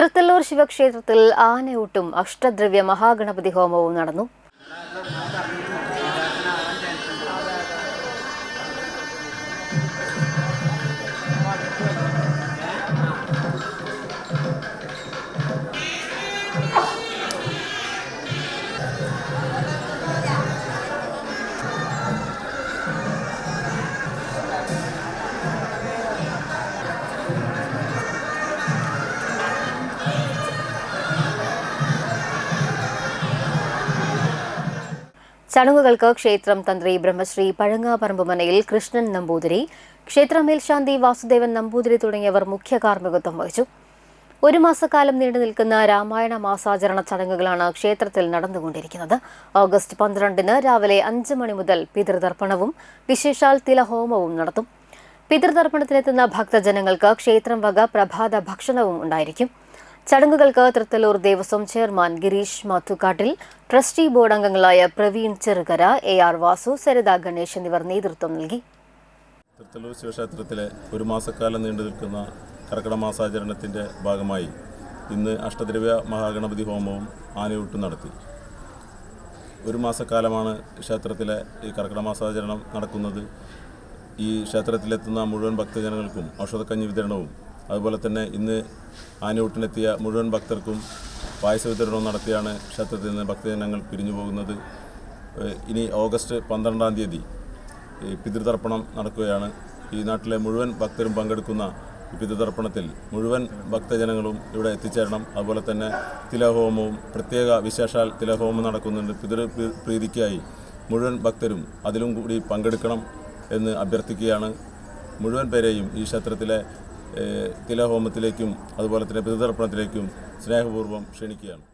തൃത്തല്ലൂർ ശിവക്ഷേത്രത്തിൽ ആനയൂട്ടും അഷ്ടദ്രവ്യ മഹാഗണപതി ഹോമവും നടന്നു. ചടങ്ങുകൾക്ക് ക്ഷേത്രം തന്ത്രി ബ്രഹ്മശ്രീ പഴങ്ങാപറമ്പ് മനയിൽ കൃഷ്ണൻ നമ്പൂതിരി, ക്ഷേത്ര മേൽശാന്തി വാസുദേവൻ നമ്പൂതിരി തുടങ്ങിയവർ മുഖ്യ കാർമ്മികത്വം വഹിച്ചു. ഒരു മാസക്കാലം നീണ്ടു നിൽക്കുന്ന രാമായണ മാസാചരണ ചടങ്ങുകളാണ് ക്ഷേത്രത്തിൽ നടന്നുകൊണ്ടിരിക്കുന്നത്. ഓഗസ്റ്റ് 12-ന് രാവിലെ 5 മണി മുതൽ പിതൃതർപ്പണവും വിശേഷാൽ തിലഹോമവും നടത്തും. പിതൃതർപ്പണത്തിനെത്തുന്ന ഭക്തജനങ്ങൾക്ക് ക്ഷേത്രം വക പ്രഭാത ഭക്ഷണവും ഉണ്ടായിരിക്കും. ചടങ്ങുകൾക്ക് Thrithallur Devaswom chairman Girish Mathukkattil, trustee board അംഗങ്ങളായ പ്രവീൺ ചെറുകര, AR വാസു, സരിത ഗണേഷ് എന്നിവർ നേതൃത്വം നൽകി. തൃത്തല്ലൂർ ശിവക്ഷേത്രത്തിലെ ഒരു മാസക്കാലം നീണ്ടു നിൽക്കുന്ന കർക്കിടക മാസാചരണത്തിൻ്റെ ഭാഗമായി ഇന്ന് അഷ്ടദ്രവ്യ മഹാഗണപതി ഹോമവും ആനയൂട്ടും നടത്തി. ഒരു മാസക്കാലമാണ് ക്ഷേത്രത്തിലെ ഈ കർക്കിടക മാസാചരണം നടക്കുന്നത്. ഈ ക്ഷേത്രത്തിലെത്തുന്ന മുഴുവൻ ഭക്തജനങ്ങൾക്കും ഔഷധക്കഞ്ഞി വിതരണവും അതുപോലെ തന്നെ ഇന്ന് ആനയൂട്ടിനെത്തിയ മുഴുവൻ ഭക്തർക്കും പായസ വിതരണവും നടത്തിയാണ് ക്ഷേത്രത്തിൽ നിന്ന് ഭക്തജനങ്ങൾ പിരിഞ്ഞു പോകുന്നത്. ഇനി ഓഗസ്റ്റ് 12-ാം തീയതി പിതൃതർപ്പണം നടക്കുകയാണ്. ഈ നാട്ടിലെ മുഴുവൻ ഭക്തരും പങ്കെടുക്കുന്ന ഈ പിതൃതർപ്പണത്തിൽ മുഴുവൻ ഭക്തജനങ്ങളും ഇവിടെ എത്തിച്ചേരണം. അതുപോലെ തന്നെ തിലഹോമവും പ്രത്യേക വിശേഷാൽ തിലഹോമം നടക്കുന്നുണ്ട്. പിതൃപ്രീതിക്കായി മുഴുവൻ ഭക്തരും അതിലും കൂടി പങ്കെടുക്കണം എന്ന് അഭ്യർത്ഥിക്കുകയാണ്. മുഴുവൻ പേരെയും ഈ ക്ഷേത്രത്തിലെ തിലഹോമത്തിലേക്കും അതുപോലെ തന്നെ പിതൃതർപ്പണത്തിലേക്കും സ്നേഹപൂർവ്വം ക്ഷണിക്കുകയാണ്.